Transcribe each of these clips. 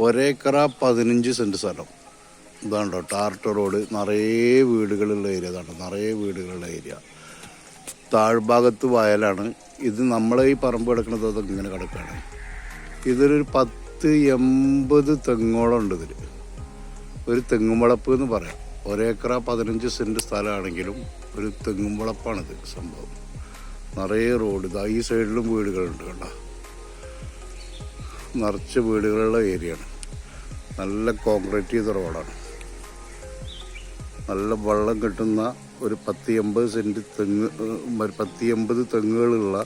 ഒരേക്കറ 15 cent സ്ഥലം. ഇതാണ്ടോ tart road, നിറയെ വീടുകളുള്ള ഏരിയ. ഇതാണ്ടോ നിറയെ വീടുകളുള്ള ഏരിയ. താഴ്ഭാഗത്ത് വയലാണ്. ഇത് നമ്മളെ ഈ പറമ്പ് കിടക്കുന്നത് അതൊക്കെ ഇങ്ങനെ കിടക്കുകയാണ്. ഇതൊരു 10-80 തെങ്ങോളം ഉണ്ട് ഇതിൽ. ഒരു തെങ്ങുംവളപ്പ് എന്ന് പറയാം. ഒരേക്കറ 15 സെൻറ്റ് സ്ഥലമാണെങ്കിലും ഒരു തെങ്ങുംവളപ്പാണിത് സംഭവം. നിറയെ റോഡ്. ഇതാ ഈ സൈഡിലും വീടുകളുണ്ട് കണ്ടോ. നിറച്ച് വീടുകളുള്ള ഏരിയയാണ്. നല്ല കോൺക്രീറ്റ് ചെയ്ത റോഡാണ്. നല്ല വെള്ളം കിട്ടുന്ന ഒരു 10-80 സെൻറ്റ് തെങ്ങ്, 10-80 തെങ്ങുകളുള്ള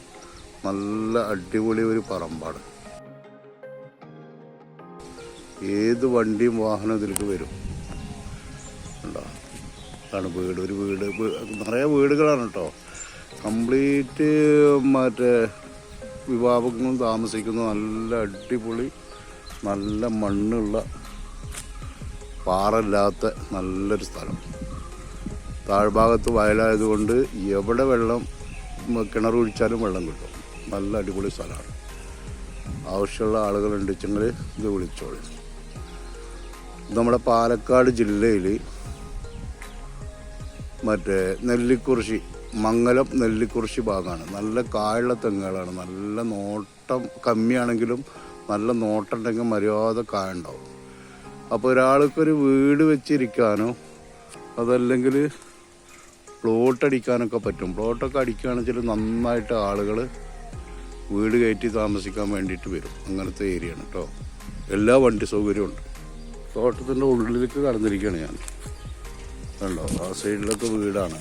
നല്ല അടിപൊളി ഒരു പറമ്പാണ്. ഏത് വണ്ടിയും വാഹനം ഇതിലേക്ക് വരും. ഉണ്ടോ, അതാണ് വീട്. ഒരു വീട്, നിറയെ വീടുകളാണ് കേട്ടോ. കംപ്ലീറ്റ് മറ്റേ വിഭാഗങ്ങളും താമസിക്കുന്ന നല്ല അടിപൊളി, നല്ല മണ്ണുള്ള, പാറല്ലാത്ത നല്ലൊരു സ്ഥലം. താഴ്ഭാഗത്ത് വയലായതുകൊണ്ട് എവിടെ വെള്ളം കിണർ കുഴിച്ചാലും വെള്ളം കിട്ടും. നല്ല അടിപൊളി സ്ഥലമാണ്. ആവശ്യമുള്ള ആളുകളുണ്ടെങ്കിൽ ഇത് വിളിച്ചോളൂ. നമ്മുടെ പാലക്കാട് ജില്ലയിൽ മറ്റേ നെല്ലിക്കുറിശി, മംഗലം നെല്ലിക്കുറിശി ഭാഗമാണ്. നല്ല കായുള്ള തെങ്ങുകളാണ്. നല്ല നോട്ടം കമ്മിയാണെങ്കിലും നല്ല നോട്ടം ഉണ്ടെങ്കിൽ മര്യാദ കായ ഉണ്ടാവും. അപ്പോൾ ഒരാൾക്കൊരു വീട് വെച്ചിരിക്കാനോ അതല്ലെങ്കിൽ പ്ലോട്ട് അടിക്കാനൊക്കെ പറ്റും. പ്ലോട്ടൊക്കെ അടിക്കുകയാണെന്ന് വെച്ചാൽ നന്നായിട്ട് ആളുകൾ വീട് കയറ്റി താമസിക്കാൻ വേണ്ടിയിട്ട് വരും. അങ്ങനത്തെ ഏരിയയാണ് കേട്ടോ. എല്ലാ വണ്ടി സൗകര്യമുണ്ട്. തോട്ടത്തിൻ്റെ ഉള്ളിലേക്ക് കടന്നിരിക്കുകയാണ് ഞാൻ. കണ്ടോ, ആ സൈഡിലൊക്കെ വീടാണ്.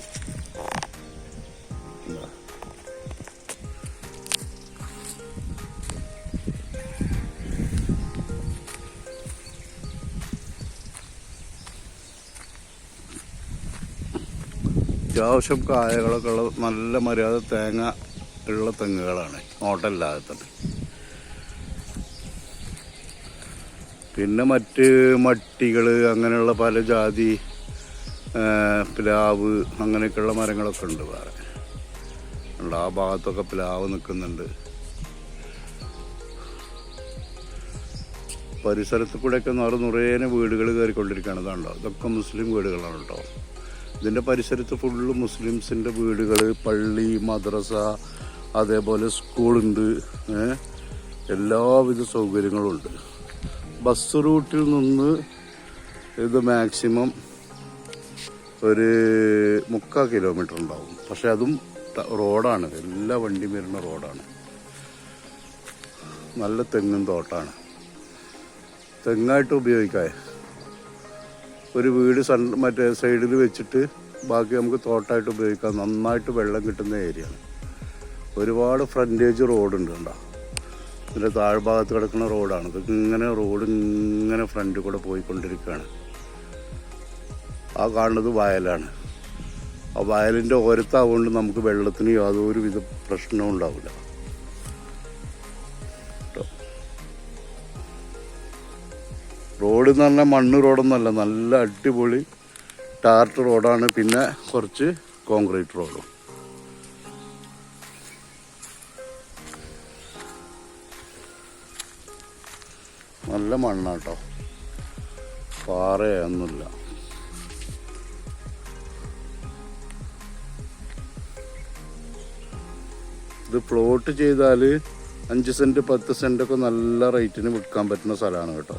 അത്യാവശ്യം കായകളൊക്കെ ഉള്ള നല്ല മര്യാദ തേങ്ങ ഉള്ള തെങ്ങുകളാണ്, നോട്ടല്ലാതെ തന്നെ. പിന്നെ മറ്റ് മട്ടികൾ, അങ്ങനെയുള്ള പല ജാതി പ്ലാവ് അങ്ങനെയൊക്കെയുള്ള മരങ്ങളൊക്കെ ഉണ്ട്. വേറെ ഉണ്ട്. ആ ഭാഗത്തൊക്കെ പ്ലാവ് നിൽക്കുന്നുണ്ട്. പരിസരത്ത് കൂടെയൊക്കെ നിറയേനെ വീടുകൾ കയറിക്കൊണ്ടിരിക്കുകയാണ്. ഇതാണ്ടോ, ഇതൊക്കെ മുസ്ലിം വീടുകളാണ് കേട്ടോ. ഇതിൻ്റെ പരിസരത്ത് ഫുള്ള് മുസ്ലിംസിൻ്റെ വീടുകൾ, പള്ളി, മദ്രസ, അതേപോലെ സ്കൂളുണ്ട്. എല്ലാവിധ സൗകര്യങ്ങളുണ്ട്. ബസ് റൂട്ടിൽ നിന്ന് ഇത് മാക്സിമം ഒരു 3/4 കിലോമീറ്റർ ഉണ്ടാവും. പക്ഷെ അതും റോഡാണ്. എല്ലാ വണ്ടിയും വരുന്ന റോഡാണ്. നല്ല തെങ്ങും തോട്ടാണ്. തെങ്ങായിട്ട് ഉപയോഗിക്കാൻ ഒരു വീട് മറ്റേ സൈഡിൽ വെച്ചിട്ട് ബാക്കി നമുക്ക് തോട്ടമായിട്ട് ഉപയോഗിക്കാം. നന്നായിട്ട് വെള്ളം കിട്ടുന്ന ഏരിയയാണ്. ഒരുപാട് ഫ്രണ്ടേജ് റോഡുണ്ട് കണ്ടോ. ഇതിൻ്റെ താഴ്ഭാഗത്ത് കിടക്കുന്ന റോഡാണ്. ഇതിങ്ങനെ റോഡ് ഇങ്ങനെ ഫ്രണ്ടിൽ കൂടെ പോയിക്കൊണ്ടിരിക്കുകയാണ്. ആ കാണുന്നത് വയലാണ്. ആ വയലിൻ്റെ ഓരത്താവുകൊണ്ട് നമുക്ക് വെള്ളത്തിന് യാതൊരു വിധ പ്രശ്നവും ഉണ്ടാവില്ല. റോഡ് എന്ന് പറഞ്ഞാൽ മണ്ണ് റോഡൊന്നുമല്ല, നല്ല അടിപൊളി ടാർട്ട് റോഡാണ്. പിന്നെ കുറച്ച് കോൺക്രീറ്റ് റോഡും. നല്ല മണ്ണാട്ടോ, പാറയൊന്നുമില്ല. ഇത് പ്ലോട്ട് ചെയ്താൽ 5 സെൻറ്റ് 10 സെൻറ്റൊക്കെ നല്ല റേറ്റിന് വിൽക്കാൻ പറ്റുന്ന സ്ഥലമാണ് കേട്ടോ.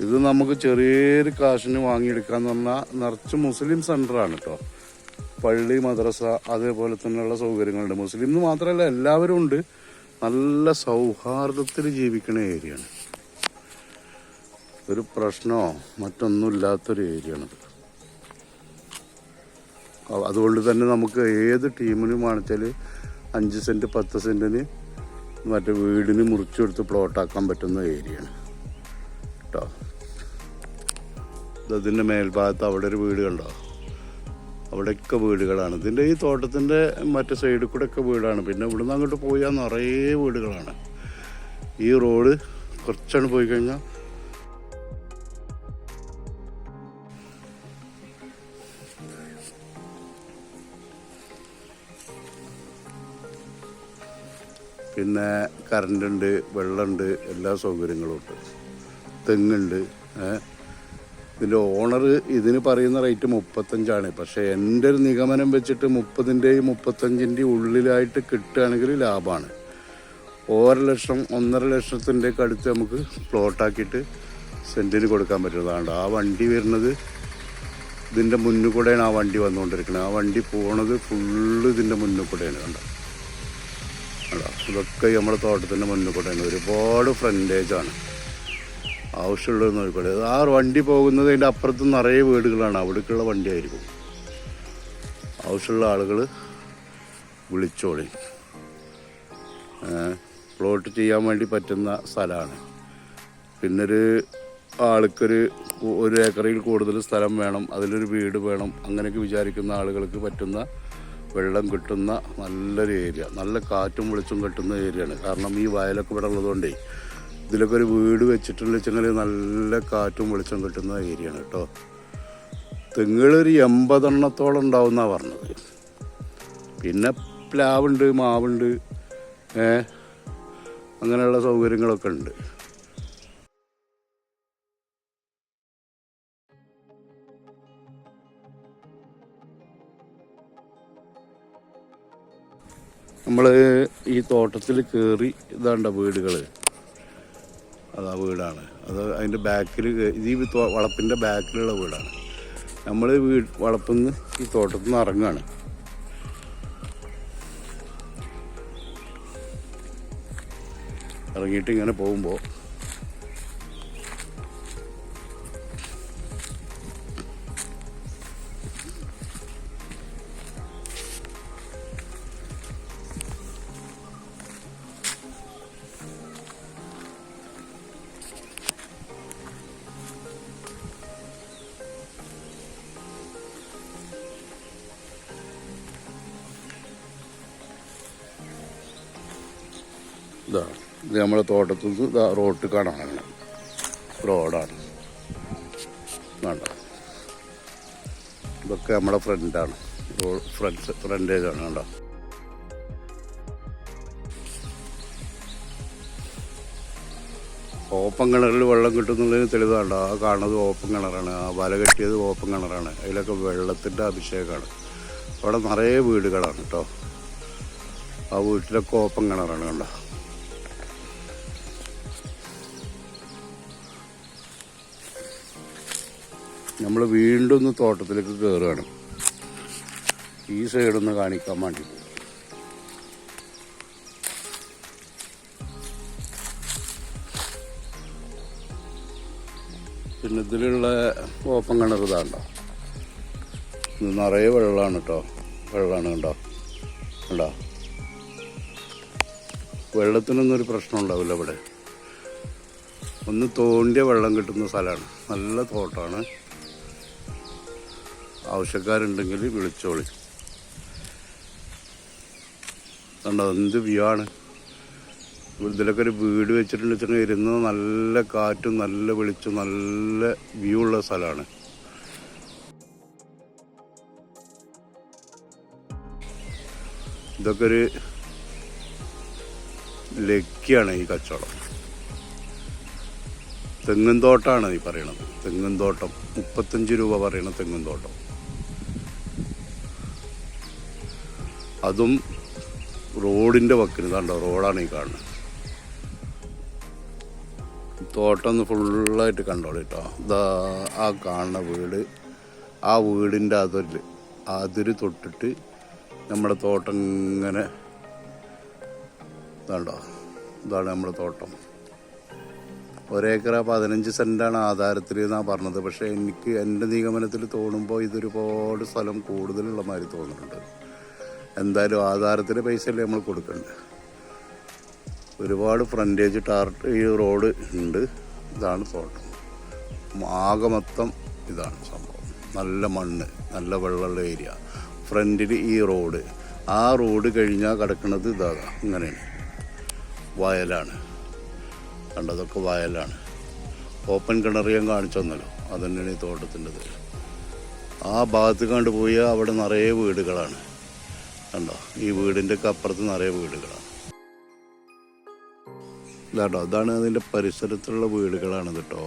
ഇത് നമുക്ക് ചെറിയൊരു കാശിന് വാങ്ങിയെടുക്കാന്ന് പറഞ്ഞാൽ നിറച്ച് മുസ്ലിം സെൻ്ററാണ് കേട്ടോ. പള്ളി, മദ്രസ, അതേപോലെ തന്നെയുള്ള സൗകര്യങ്ങളുണ്ട്. മുസ്ലിം എന്ന് മാത്രമല്ല, എല്ലാവരും ഉണ്ട്. നല്ല സൗഹാർദ്ദത്തിൽ ജീവിക്കുന്ന ഏരിയയാണ്. ഒരു പ്രശ്നമോ മറ്റൊന്നും ഇല്ലാത്തൊരു ഏരിയയാണിത്. അതുകൊണ്ട് തന്നെ നമുക്ക് ഏത് ടീമിനും വാങ്ങിച്ചാൽ 5 സെൻറ്റ് 10 സെൻറ്റിന് മറ്റേ വീടിന് മുറിച്ചെടുത്ത് പ്ലോട്ടാക്കാൻ പറ്റുന്ന ഏരിയയാണ് കേട്ടോ. ഇതിൻ്റെ മേൽഭാഗത്ത് അവിടെ ഒരു വീട് കണ്ടോ. അവിടെയൊക്കെ വീടുകളാണ്. ഇതിൻ്റെ ഈ തോട്ടത്തിൻ്റെ മറ്റേ സൈഡിൽ കൂടെ ഒക്കെ വീടാണ്. പിന്നെ ഇവിടുന്ന് അങ്ങോട്ട് പോയാൽ നിറയെ വീടുകളാണ്. ഈ റോഡ് കുറച്ചാണ് പോയി കഴിഞ്ഞാൽ പിന്നെ കറണ്ടുണ്ട്, വെള്ളമുണ്ട്, എല്ലാ സൗകര്യങ്ങളും ഉണ്ട്. തെങ്ങുണ്ട്. ഇതിൻ്റെ ഓണർ ഇതിന് പറയുന്ന റേറ്റ് 35 പക്ഷേ എൻ്റെ ഒരു നിഗമനം വെച്ചിട്ട് 30ൻ്റെയും 35ൻ്റെയും ഉള്ളിലായിട്ട് കിട്ടുകയാണെങ്കിൽ ലാഭമാണ്. 1.5 ലക്ഷം 1.5 ലക്ഷത്തിൻ്റെ അടുത്ത് നമുക്ക് പ്ലോട്ടാക്കിയിട്ട് സെൻറ്റിന് കൊടുക്കാൻ പറ്റുന്നതാണ്. ആ വണ്ടി വരുന്നത് ഇതിൻ്റെ മുന്നിൽ കൂടെയാണ് ആ വണ്ടി വന്നുകൊണ്ടിരിക്കുന്നത്. ആ വണ്ടി പോണത് ഫുള്ള് ഇതിൻ്റെ മുന്നിൽ കൂടെയാണ്. കണ്ടോ ഇതൊക്കെ നമ്മുടെ തോട്ടത്തിൻ്റെ മുന്നിൽ കൂടെയാണ്. ഒരുപാട് ഫ്രണ്ടേജാണ്. ആവശ്യമുള്ളത് നോക്കിക്കോട്ടെ. ആ വണ്ടി പോകുന്നത് അതിൻ്റെ അപ്പുറത്ത് നിറയെ വീടുകളാണ്. അവിടേക്കുള്ള വണ്ടിയായിരിക്കും. ആവശ്യമുള്ള ആളുകൾ വിളിച്ചോളി. പ്ലോട്ട് ചെയ്യാൻ വേണ്ടി പറ്റുന്ന സ്ഥലമാണ്. പിന്നൊരു ആൾക്കൊരു 1 ഏക്കറിൽ കൂടുതൽ സ്ഥലം വേണം, അതിലൊരു വീട് വേണം, അങ്ങനെയൊക്കെ വിചാരിക്കുന്ന ആളുകൾക്ക് പറ്റുന്ന വെള്ളം കിട്ടുന്ന നല്ലൊരു ഏരിയ, നല്ല കാറ്റും വെളിച്ചം കിട്ടുന്ന ഏരിയയാണ്. കാരണം ഈ വയലൊക്കെ ഇവിടെ ഉള്ളതുകൊണ്ടേ ഇതിലൊക്കെ ഒരു വീട് വെച്ചിട്ടുള്ള വെച്ചെങ്കിൽ നല്ല കാറ്റും വെളിച്ചം കിട്ടുന്ന ഏരിയയാണ് കേട്ടോ. തെങ്ങുകളൊരു 80 എണ്ണത്തോളം ഉണ്ടാവുമെന്നാണ് പറഞ്ഞത്. പിന്നെ പ്ലാവുണ്ട്, മാവുണ്ട്, അങ്ങനെയുള്ള സൗകര്യങ്ങളൊക്കെ ഉണ്ട്. നമ്മൾ ഈ തോട്ടത്തിൽ കയറി ഇതാണ്ട വീടുകൾ, അതാ വീടാണ്. അത് അതിൻ്റെ ബാക്കിൽ, ഇത് ഈ വളപ്പിൻ്റെ ബാക്കിലുള്ള വീടാണ്. നമ്മൾ വളപ്പിൽ നിന്ന് ഈ തോട്ടത്തിൽ നിന്ന് ഇറങ്ങുകയാണ്. ഇറങ്ങിയിട്ട് ഇങ്ങനെ പോകുമ്പോൾ ഇതാണ്. ഇത് നമ്മുടെ തോട്ടത്തിൽ നിന്ന് റോഡ് കാണാൻ റോഡാണ്. വേണ്ട, ഇതൊക്കെ നമ്മുടെ ഫ്രണ്ടാണ്. ഫ്രണ്ടേജാണ്. കണ്ടോ ഓപ്പൺ കിണറിൽ വെള്ളം കിട്ടുന്നുള്ളതിന് തെളിവാണ്ടോ. ആ കാണുന്നത് ഓപ്പൺ കിണറാണ്. ആ വല കെട്ടിയത് ഓപ്പൺ കിണറാണ്. അതിലൊക്കെ വെള്ളത്തിൻ്റെ അഭിഷേകമാണ്. അവിടെ നിറയെ വീടുകളാണ് കേട്ടോ. ആ വീട്ടിലൊക്കെ ഓപ്പൺ കിണറാണ്. കണ്ടോ നമ്മൾ വീണ്ടും ഒന്ന് തോട്ടത്തിലേക്ക് കയറുകയാണ്. ഈ സൈഡൊന്ന് കാണിക്കാൻ വേണ്ടി. പിന്നെ ഇതിലുള്ള ഓപ്പൺ കിണർ ഇതാണ്ടോ. ഇത് നിറയെ വെള്ളമാണ് കേട്ടോ. വെള്ളമാണ്. കണ്ടോ വെള്ളത്തിനൊന്നും ഒരു പ്രശ്നം ഉണ്ടാവില്ല ഇവിടെ. ഒന്ന് തോണ്ടിയ വെള്ളം കിട്ടുന്ന സ്ഥലമാണ്. നല്ല തോട്ടമാണ്. ആവശ്യക്കാരുണ്ടെങ്കിൽ വിളിച്ചോളി. കണ്ടോ എന്ത് വ്യൂ ആണ്. ഇതിലൊക്കെ ഒരു വീട് വെച്ചിട്ടുണ്ടെന്ന് ഇരുന്ന് നല്ല കാറ്റും നല്ല വെളിച്ചും നല്ല വ്യൂ ഉള്ള സ്ഥലമാണ്. ഇതൊക്കെ ഒരു ലക്കിയാണ് ഈ കച്ചവടം. തെങ്ങും തോട്ടമാണ് ഈ പറയണത്. തെങ്ങും തോട്ടം 35 രൂപ പറയണ തെങ്ങും തോട്ടം. അതും റോഡിൻ്റെ വക്കിന്. കണ്ടോ റോഡാണ് ഈ കാണുന്നത്. തോട്ടം ഒന്ന് ഫുള്ളായിട്ട് കണ്ടോളൂ കേട്ടോ. ഇതാ ആ കാണുന്ന വീട്, ആ വീടിൻ്റെ അതിര് തൊട്ടിട്ട് നമ്മുടെ തോട്ടം ഇങ്ങനെ കണ്ടോ. ഇതാണ് നമ്മുടെ തോട്ടം. 1 ഏക്കർ 15 സെൻറ്റാണ് ആധാരത്തിൽ എന്നാണ് പറഞ്ഞത്. പക്ഷേ എനിക്ക് എൻ്റെ നിഗമനത്തിൽ തോന്നുമ്പോൾ ഇതൊരുപാട് സ്ഥലം കൂടുതലുള്ള മാതിരി തോന്നുന്നുണ്ട്. എന്തായാലും ആധാരത്തിന് പൈസയല്ലേ നമ്മൾ കൊടുക്കണ്ടേ. ഒരുപാട് ഫ്രണ്ടേജ് ഈ റോഡ് ഉണ്ട്. ഇതാണ് തോട്ടം. ആകെ മൊത്തം ഇതാണ് സംഭവം. നല്ല മണ്ണ്, നല്ല വെള്ളമുള്ള ഏരിയ. ഫ്രണ്ടിൽ ഈ റോഡ്, ആ റോഡ് കഴിഞ്ഞാൽ കിടക്കുന്നത് ഇതാണ്. ഇങ്ങനെയാണ് വയലാണ്. കണ്ടതൊക്കെ വയലാണ്. ഓപ്പൺ കിണർ ഞാൻ കാണിച്ചു തന്നല്ലോ, അതുതന്നെയാണ് ഈ തോട്ടത്തിൻ്റെത്. ആ ഭാഗത്ത് കണ്ടു പോയാൽ അവിടെ നിറയെ വീടുകളാണ്. കണ്ടോ ഈ വീടിൻ്റെ ഒക്കെ അപ്പുറത്ത് നിറയെ വീടുകളാണ്. ഇതാട്ടോ, അതാണ് അതിൻ്റെ പരിസരത്തുള്ള വീടുകളാണ് കേട്ടോ.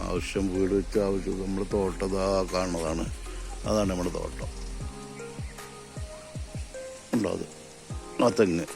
ആവശ്യം വീട് വെച്ച് ആവശ്യം നമ്മുടെ തോട്ടം ഇതാ കാണുന്നതാണ്. അതാണ് നമ്മുടെ തോട്ടം ഉണ്ടോ, അത് ആ തെങ്ങ്.